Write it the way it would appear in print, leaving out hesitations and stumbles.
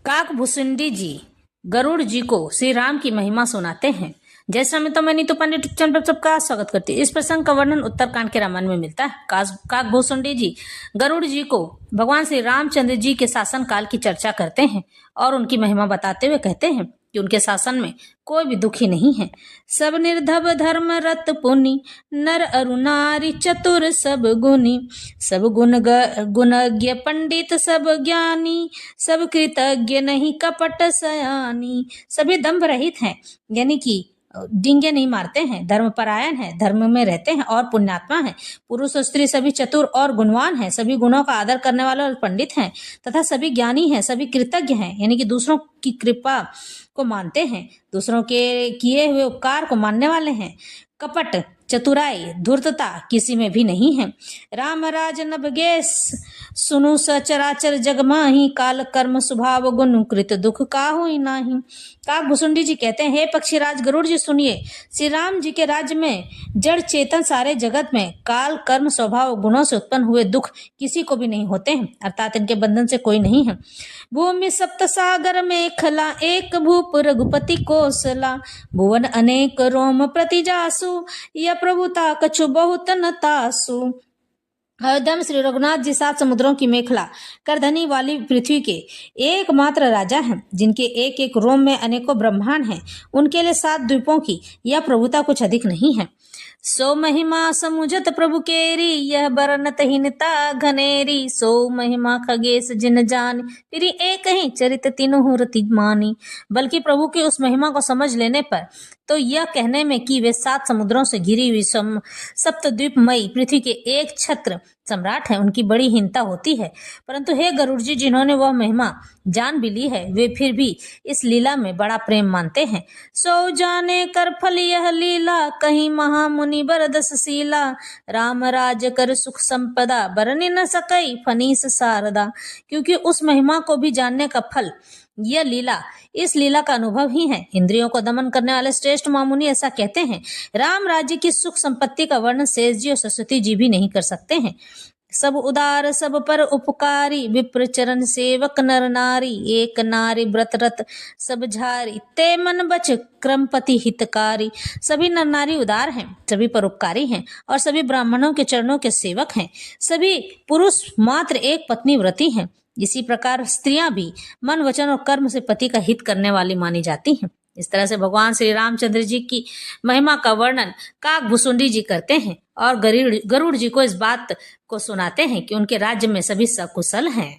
काकभूषुंडी जी गरुड़ जी को श्री राम की महिमा सुनाते हैं। जय श्री राम। तो मैं नीतू पंडित चैनल पर सबका स्वागत करती हूँ। इस प्रसंग का वर्णन उत्तरकांड के रामायण में मिलता है। काकभूषुंडी जी गरुड़ जी को भगवान श्री रामचंद्र जी के शासन काल की चर्चा करते हैं और उनकी महिमा बताते हुए कहते हैं कि उनके शासन में कोई भी दुखी नहीं है। सब निर्धव धर्म रत पुनि, नर अरु नारी चतुर सब गुनी, सब गुणज्ञ पंडित सब ज्ञानी, सब कृतज्ञ नहीं कपट सयानी। सभी दंभ रहित हैं, यानी कि डींगे नहीं मारते हैं, धर्मपरायण हैं, धर्म में रहते हैं और पुण्यात्मा हैं। पुरुष और स्त्री सभी चतुर और गुणवान हैं, सभी गुणों का आदर करने वाले और पंडित हैं तथा सभी ज्ञानी हैं, सभी कृतज्ञ हैं, यानी कि दूसरों की कृपा को मानते हैं, दूसरों के किए हुए उपकार को मानने वाले हैं। कपट, चतुराई, धूर्तता किसी में भी नहीं है। राम राज नभगेश सुनु सचराचर जग माही, काल कर्म स्वभाव गुण कृत दुख काहू ही नाही। काकभूषुंडी जी कहते हैं, हे पक्षीराज गरुड़ जी सुनिए, श्री राम जी के राज्य में जड़ चेतन सारे जगत में काल कर्म स्वभाव गुणों से उत्पन्न हुए दुख किसी को भी नहीं होते हैं, अर्थात इनके बंधन से कोई नहीं है। भूमि सप्त सागर मेखला, एक भूप रघुपति कोसला, भुवन अनेक रोम प्रति जासु, या प्रभुता कछु बहुत न तासु। अयोध्या में श्री रघुनाथ जी 7 समुद्रों की मेखला करधनी वाली पृथ्वी के एकमात्र राजा हैं, जिनके एक एक रोम में अनेकों ब्रह्मांड हैं। उनके लिए 7 द्वीपों की यह प्रभुता कुछ अधिक नहीं है। सो महिमा समुझत प्रभु केरी, यह बरनत हीनता घनेरी, सो महिमा खगेश जिन जान, फिर एक ही चरित तीनों रति मानी। बल्कि प्रभु की उस महिमा को समझ लेने पर तो यह कहने में कि वे 7 समुद्रों से घिरी हुई सप्तद्वीपमयी पृथ्वी के एक छत्र सम्राट है, उनकी बड़ी हीनता होती है। परंतु हे गरुड़ जी, जिन्होंने वह महिमा जान भी ली है, वे फिर भी इस लीला में बड़ा प्रेम मानते हैं। सो जाने कर फल यह लीला, कहीं महामुनि बरदस शीला, राम राज कर सुख संपदा, बरनी न सकई फनीस शारदा। क्योंकि उस महिमा को भी जानने का फल यह लीला, इस लीला का अनुभव ही है। इंद्रियों को दमन करने वाले श्रेष्ठ महामुनि ऐसा कहते हैं। राम राज्य की सुख संपत्ति का वर्णन शेष जी और सरस्वती जी भी नहीं कर सकते हैं। सब उदार सब पर उपकारी, विप्र चरण सेवक नर नारी, एक नारी व्रत रत सब झारी, ते मन बच क्रमपति हितकारी। सभी नर नारी उदार हैं, सभी परोपकारी हैं और सभी ब्राह्मणों के चरणों के सेवक हैं। सभी पुरुष मात्र एक पत्नी व्रती हैं। इसी प्रकार स्त्रियां भी मन वचन और कर्म से पति का हित करने वाली मानी जाती हैं। इस तरह से भगवान श्री रामचंद्र जी की महिमा का वर्णन काकभूषुंडी जी करते हैं और गरुड़ जी को इस बात को सुनाते हैं कि उनके राज्य में सभी सकुशल हैं।